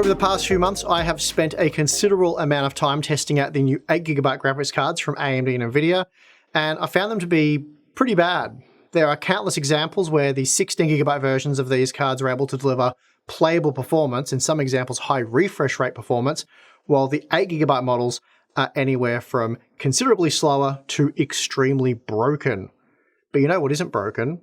Over the past few months, I have spent a considerable amount of time testing out the new 8GB graphics cards from AMD and Nvidia, and I found them to be pretty bad. There are countless examples where the 16GB versions of these cards are able to deliver playable performance, in some examples high refresh rate performance, while the 8GB models are anywhere from considerably slower to extremely broken. But you know what isn't broken?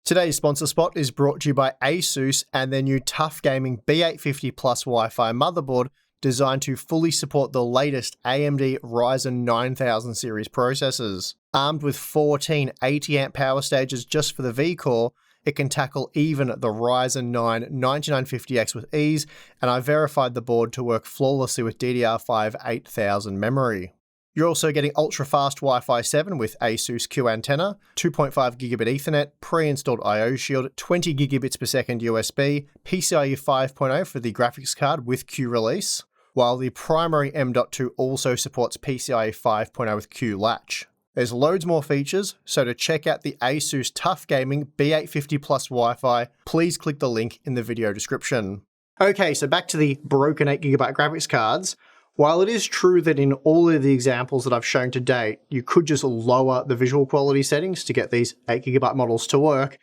Today's sponsor spot is brought to you by ASUS and their new Tough Gaming B850 Plus Wi-Fi motherboard designed to fully support the latest AMD Ryzen 9000 series processors. Armed with 14 80A power stages just for the V-Core, it can tackle even the Ryzen 9 9950X with ease, and I verified the board to work flawlessly with DDR5 8000 memory. You're also getting ultra-fast Wi-Fi 7 with ASUS Q antenna, 2.5GB Ethernet, pre-installed I/O shield, 20GB per second USB, PCIe 5.0 for the graphics card with Q release, while the primary M.2 also supports PCIe 5.0 with Q latch. There's loads more features, so to check out the ASUS Tough Gaming B850 Plus Wi-Fi, please click the link in the video description. Okay, so back to the broken 8GB graphics cards. While it is true that in all of the examples that I've shown to date, you could just lower the visual quality settings to get these 8GB models to work,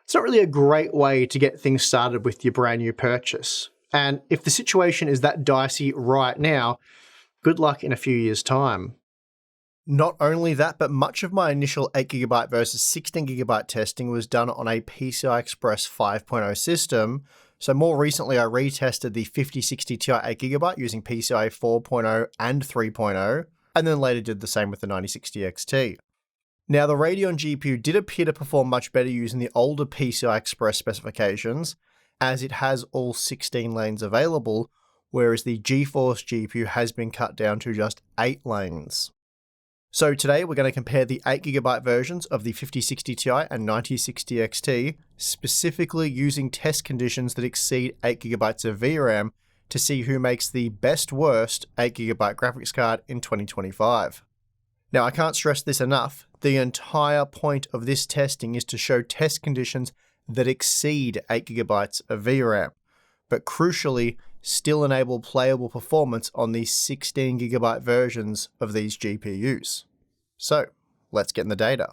it's not really a great way to get things started with your brand new purchase. And if the situation is that dicey right now, good luck in a few years' time. Not only that, but much of my initial 8GB versus 16GB testing was done on a PCI Express 5.0 system. So more recently, I retested the 5060 Ti 8GB using PCIe 4.0 and 3.0, and then later did the same with the 9060 XT. Now, the Radeon GPU did appear to perform much better using the older PCI Express specifications, as it has all 16 lanes available, whereas the GeForce GPU has been cut down to just 8 lanes. So today we're going to compare the 8GB versions of the 5060 Ti and 9060 XT, specifically using test conditions that exceed 8GB of VRAM to see who makes the best-worst 8GB graphics card in 2025. Now, I can't stress this enough, the entire point of this testing is to show test conditions that exceed 8GB of VRAM, but crucially, still enable playable performance on the 16GB versions of these GPUs. So, let's get in the data.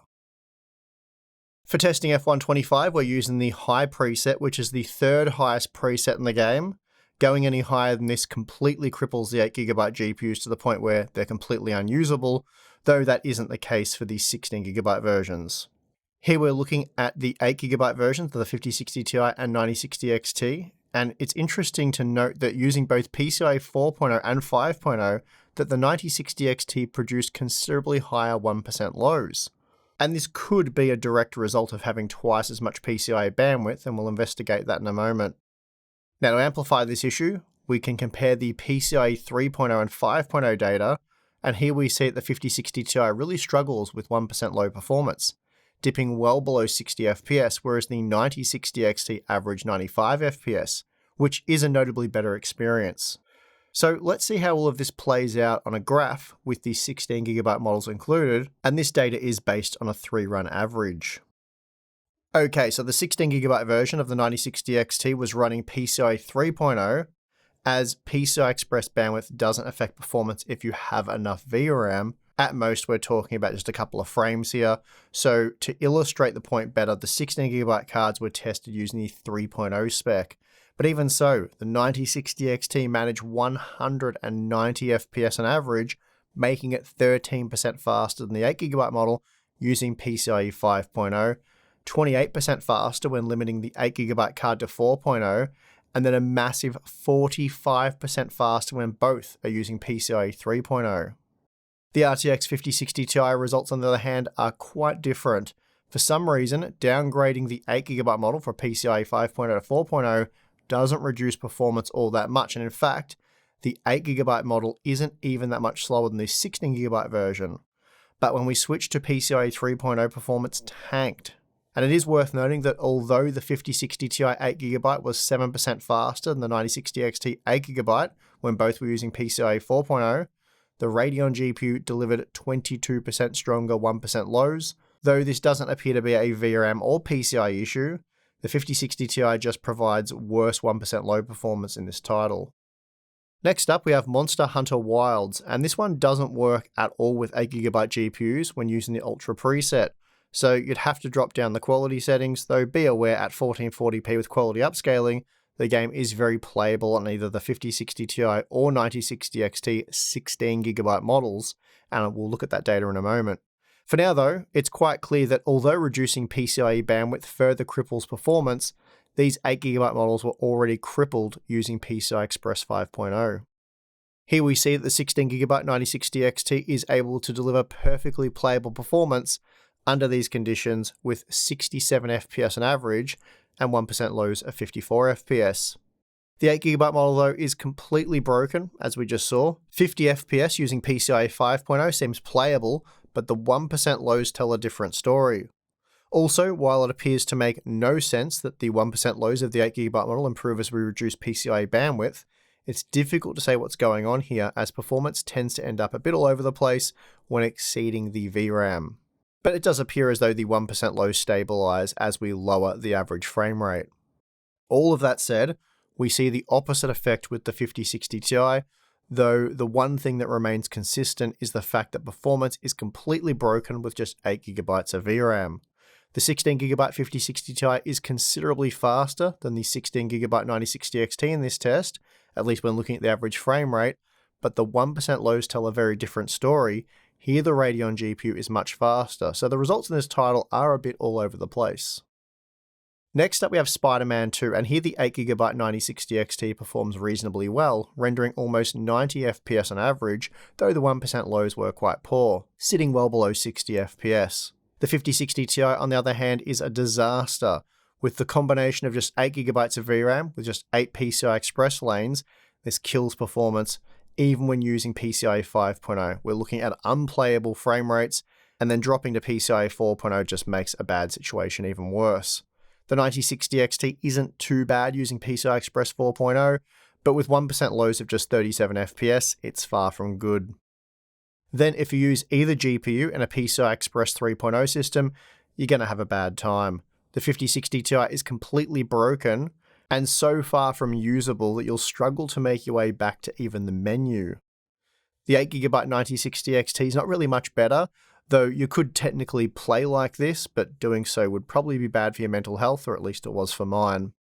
For testing F125, we're using the high preset, which is the third highest preset in the game. Going any higher than this completely cripples the 8GB GPUs to the point where they're completely unusable, though that isn't the case for the 16GB versions. Here we're looking at the 8GB versions of the 5060 Ti and 9060 XT, and it's interesting to note that using both PCIe 4.0 and 5.0, that the 9060 XT produced considerably higher 1% lows. And this could be a direct result of having twice as much PCIe bandwidth, and we'll investigate that in a moment. Now, to amplify this issue, we can compare the PCIe 3.0 and 5.0 data, and here we see that the 5060 Ti really struggles with 1% low performance, dipping well below 60 FPS, whereas the 9060 XT averaged 95 FPS, which is a notably better experience. So let's see how all of this plays out on a graph with the 16GB models included, and this data is based on a 3-run average. Okay, so the 16GB version of the 9060 XT was running PCIe 3.0, as PCI Express bandwidth doesn't affect performance if you have enough VRAM. At most, we're talking about just a couple of frames here. So to illustrate the point better, the 16GB cards were tested using the 3.0 spec. But even so, the 9060 XT managed 190 FPS on average, making it 13% faster than the 8GB model using PCIe 5.0, 28% faster when limiting the 8GB card to 4.0, and then a massive 45% faster when both are using PCIe 3.0. The RTX 5060 Ti results, on the other hand, are quite different. For some reason, downgrading the 8GB model for PCIe 5.0 to 4.0 doesn't reduce performance all that much, and in fact, the 8GB model isn't even that much slower than the 16GB version. But when we switch to PCIe 3.0, performance tanked. And it is worth noting that although the 5060 Ti 8GB was 7% faster than the 9060 XT 8GB when both were using PCIe 4.0, the Radeon GPU delivered 22% stronger 1% lows. Though this doesn't appear to be a VRAM or PCIe issue, the 5060 Ti just provides worse 1% low performance in this title. Next up, we have Monster Hunter Wilds, and this one doesn't work at all with 8GB GPUs when using the Ultra preset. So you'd have to drop down the quality settings, though be aware at 1440p with quality upscaling, the game is very playable on either the 5060 Ti or 9060 XT 16GB models, and we'll look at that data in a moment. For now though, it's quite clear that although reducing PCIe bandwidth further cripples performance, these 8GB models were already crippled using PCI Express 5.0. Here we see that the 16GB 9060 XT is able to deliver perfectly playable performance under these conditions with 67 FPS on average and 1% lows of 54 FPS. The 8GB model though is completely broken, as we just saw. 50 FPS using PCIe 5.0 seems playable, but the 1% lows tell a different story. Also, while it appears to make no sense that the 1% lows of the 8GB model improve as we reduce PCIe bandwidth, it's difficult to say what's going on here, as performance tends to end up a bit all over the place when exceeding the VRAM. But it does appear as though the 1% lows stabilize as we lower the average frame rate. All of that said, we see the opposite effect with the 5060 Ti, though the one thing that remains consistent is the fact that performance is completely broken with just 8GB of VRAM. The 16GB 5060 Ti is considerably faster than the 16GB 9060 XT in this test, at least when looking at the average frame rate, but the 1% lows tell a very different story. Here the Radeon GPU is much faster, so the results in this title are a bit all over the place. Next up we have Spider-Man 2, and here the 8GB 9060 XT performs reasonably well, rendering almost 90 FPS on average, though the 1% lows were quite poor, sitting well below 60 FPS. The 5060 Ti, on the other hand, is a disaster. With the combination of just 8GB of VRAM with just 8 PCI Express lanes, this kills performance even when using PCIe 5.0. We're looking at unplayable frame rates, and then dropping to PCIe 4.0 just makes a bad situation even worse. The 9060 XT isn't too bad using PCI Express 4.0, but with 1% lows of just 37 FPS, it's far from good. Then if you use either GPU and a PCI Express 3.0 system, you're going to have a bad time. The 5060 Ti is completely broken and so far from usable that you'll struggle to make your way back to even the menu. The 8GB 9060 XT is not really much better, though you could technically play like this, but doing so would probably be bad for your mental health, or at least it was for mine.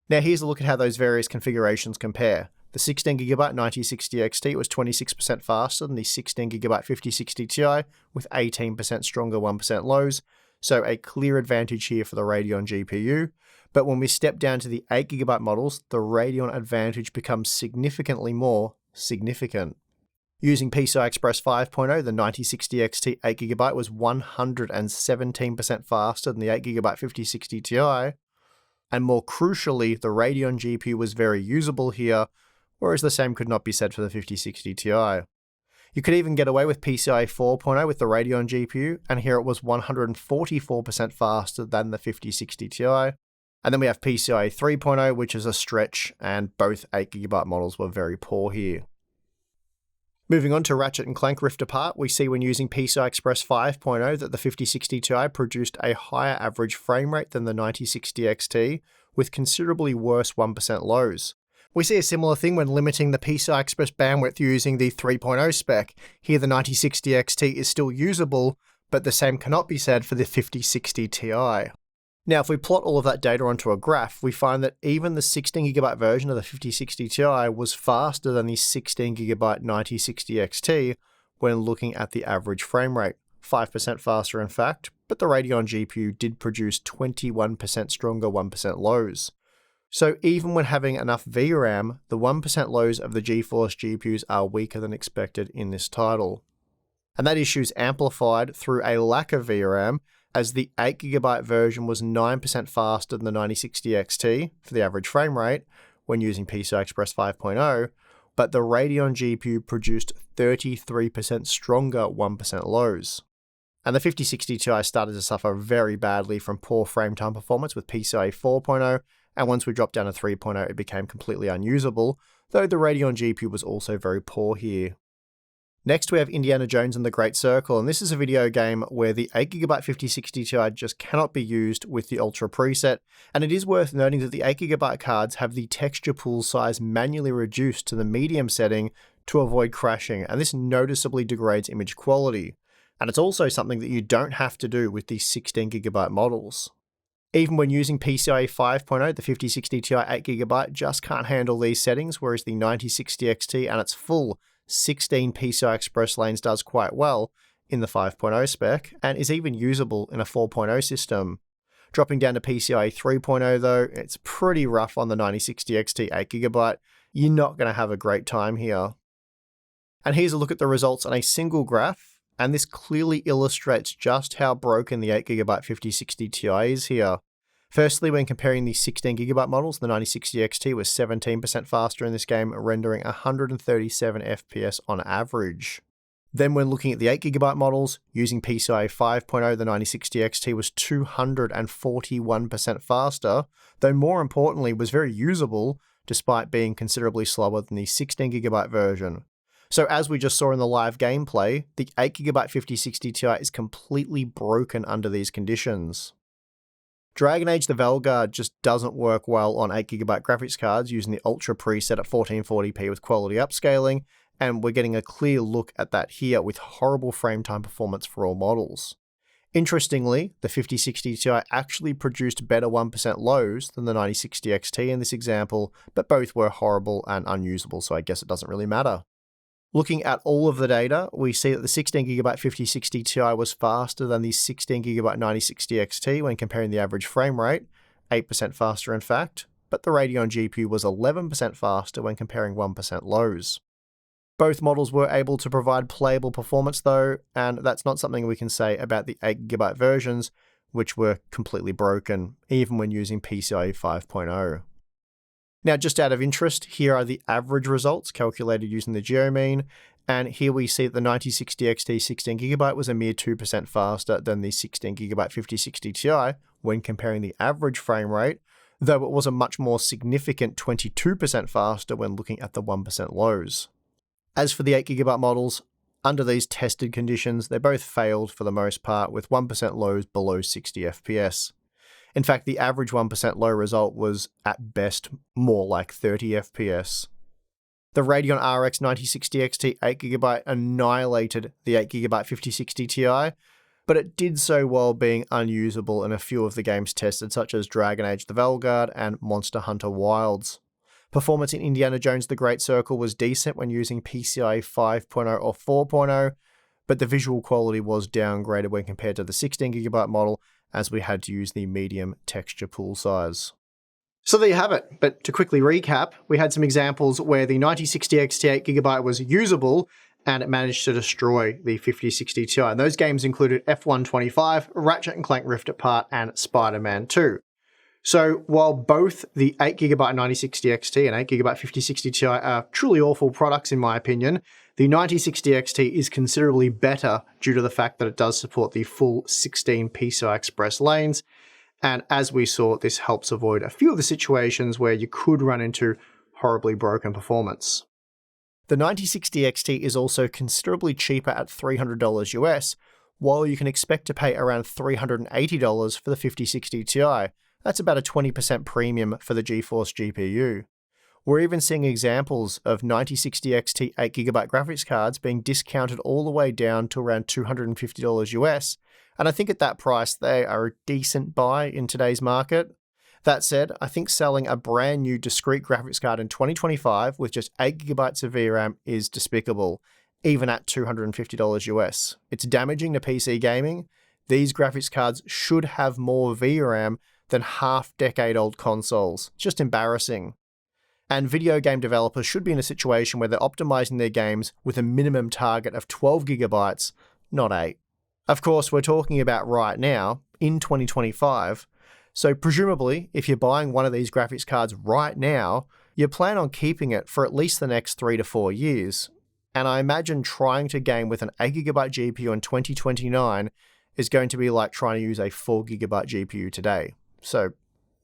Now here's a look at how those various configurations compare. The 16GB 9060 XT was 26% faster than the 16GB 5060 Ti, with 18% stronger 1% lows, so a clear advantage here for the Radeon GPU. But when we step down to the 8GB models, the Radeon advantage becomes significantly more significant. Using PCI Express 5.0, the 9060 XT 8GB was 117% faster than the 8GB 5060 Ti, and more crucially, the Radeon GPU was very usable here, whereas the same could not be said for the 5060 Ti. You could even get away with PCIe 4.0 with the Radeon GPU, and here it was 144% faster than the 5060 Ti. And then we have PCIe 3.0, which is a stretch, and both 8GB models were very poor here. Moving on to Ratchet and Clank Rift Apart, we see when using PCI Express 5.0 that the 5060 Ti produced a higher average frame rate than the 9060 XT, with considerably worse 1% lows. We see a similar thing when limiting the PCI Express bandwidth using the 3.0 spec. Here the 9060 XT is still usable, but the same cannot be said for the 5060 Ti. Now, if we plot all of that data onto a graph, we find that even the 16GB version of the 5060 Ti was faster than the 16GB 9060 XT when looking at the average frame rate. 5% faster in fact, but the Radeon GPU did produce 21% stronger 1% lows. So even when having enough VRAM, the 1% lows of the GeForce GPUs are weaker than expected in this title. And that issue is amplified through a lack of VRAM, as the 8GB version was 9% faster than the 9060 XT for the average frame rate when using PCI Express 5.0, but the Radeon GPU produced 33% stronger 1% lows. And the 5060 Ti started to suffer very badly from poor frame time performance with PCIe 4.0, and once we dropped down to 3.0 it became completely unusable, though the Radeon GPU was also very poor here. Next we have Indiana Jones and the Great Circle, and this is a video game where the 8GB 5060 Ti just cannot be used with the Ultra preset, and it is worth noting that the 8GB cards have the texture pool size manually reduced to the medium setting to avoid crashing, and this noticeably degrades image quality. And it's also something that you don't have to do with the 16GB models. Even when using PCIe 5.0, the 5060 Ti 8GB just can't handle these settings, whereas the 9060 XT and its full 16 PCI Express lanes does quite well in the 5.0 spec, and is even usable in a 4.0 system. Dropping down to PCIe 3.0 though, it's pretty rough on the 9060 XT 8GB. You're not going to have a great time here. And here's a look at the results on a single graph, and this clearly illustrates just how broken the 8GB 5060 Ti is here. Firstly, when comparing the 16GB models, the 9060 XT was 17% faster in this game, rendering 137 FPS on average. Then when looking at the 8GB models, using PCIe 5.0, the 9060 XT was 241% faster, though more importantly was very usable, despite being considerably slower than the 16GB version. So as we just saw in the live gameplay, the 8GB 5060 Ti is completely broken under these conditions. Dragon Age the Veilguard just doesn't work well on 8GB graphics cards using the Ultra preset at 1440p with quality upscaling, and we're getting a clear look at that here with horrible frame time performance for all models. Interestingly, the 5060 Ti actually produced better 1% lows than the 9060 XT in this example, but both were horrible and unusable, so I guess it doesn't really matter. Looking at all of the data, we see that the 16GB 5060 Ti was faster than the 16GB 9060 XT when comparing the average frame rate, 8% faster in fact, but the Radeon GPU was 11% faster when comparing 1% lows. Both models were able to provide playable performance though, and that's not something we can say about the 8GB versions, which were completely broken, even when using PCIe 5.0. Now, just out of interest, here are the average results calculated using the GeoMean, and here we see that the 9060 XT 16GB was a mere 2% faster than the 16GB 5060 Ti when comparing the average frame rate, though it was a much more significant 22% faster when looking at the 1% lows. As for the 8GB models, under these tested conditions, they both failed for the most part, with 1% lows below 60 FPS. In fact, the average 1% low result was, at best, more like 30 FPS. The Radeon RX 9060 XT 8GB annihilated the 8GB 5060 Ti, but it did so while being unusable in a few of the games tested, such as Dragon Age the Veilguard and Monster Hunter Wilds. Performance in Indiana Jones the Great Circle was decent when using PCIe 5.0 or 4.0, but the visual quality was downgraded when compared to the 16GB model, as we had to use the medium texture pool size. So there you have it, but to quickly recap, we had some examples where the 9060 XT 8GB was usable and it managed to destroy the 5060 Ti. And those games included F125, Ratchet and Clank Rift Apart, and Spider-Man 2. So while both the 8GB 9060 XT and 8GB 5060 Ti are truly awful products in my opinion, the 9060 XT is considerably better due to the fact that it does support the full 16 PCI Express lanes, and as we saw, this helps avoid a few of the situations where you could run into horribly broken performance. The 9060 XT is also considerably cheaper at $300 US, while you can expect to pay around $380 for the 5060 Ti. That's about a 20% premium for the GeForce GPU. We're even seeing examples of 9060 XT 8GB graphics cards being discounted all the way down to around $250 US, and I think at that price they are a decent buy in today's market. That said, I think selling a brand new discrete graphics card in 2025 with just 8GB of VRAM is despicable, even at $250 US. It's damaging to PC gaming. These graphics cards should have more VRAM than half-decade-old consoles. It's just embarrassing. And video game developers should be in a situation where they're optimizing their games with a minimum target of 12GB, not 8. Of course, we're talking about right now, in 2025, so presumably, if you're buying one of these graphics cards right now, you plan on keeping it for at least the next 3 to 4 years, and I imagine trying to game with an 8GB GPU in 2029 is going to be like trying to use a 4GB GPU today, so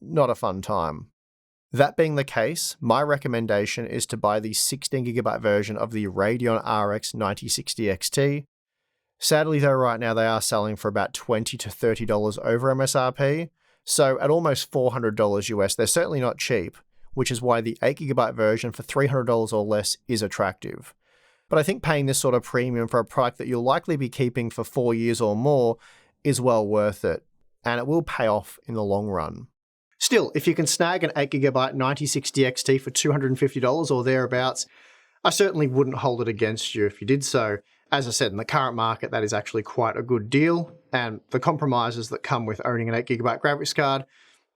not a fun time. That being the case, my recommendation is to buy the 16GB version of the Radeon RX 9060 XT. Sadly though, right now they are selling for about $20 to $30 over MSRP, so at almost $400 US, they're certainly not cheap, which is why the 8GB version for $300 or less is attractive. But I think paying this sort of premium for a product that you'll likely be keeping for 4 years or more is well worth it, and it will pay off in the long run. Still, if you can snag an 8GB 9060 XT for $250 or thereabouts, I certainly wouldn't hold it against you if you did so. As I said, in the current market, that is actually quite a good deal, and the compromises that come with owning an 8GB graphics card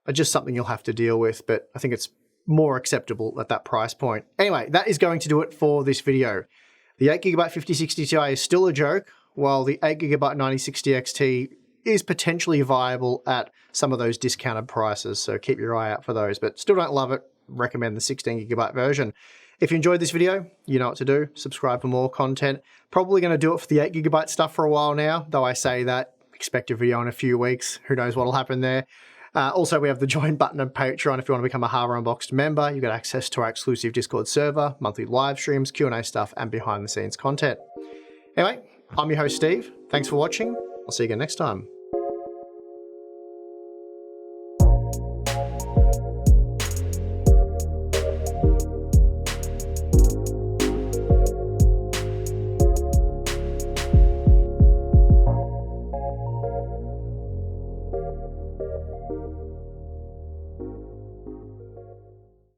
are just something you'll have to deal with, but I think it's more acceptable at that price point. Anyway, that is going to do it for this video. The 8GB 5060 Ti is still a joke, while the 8GB 9060 XT is potentially viable at some of those discounted prices, so keep your eye out for those, but still don't love it, recommend the 16GB version. If you enjoyed this video, you know what to do. Subscribe for more content. Probably going to do it for the 8GB stuff for a while now, though I say that. Expect a video in a few weeks. Who knows what will happen there. Also, we have the join button on Patreon. If you want to become a Harbour Unboxed member, you get access to our exclusive Discord server, monthly live streams, Q&A stuff, and behind-the-scenes content. Anyway, I'm your host, Steve. Thanks for watching. I'll see you again next time.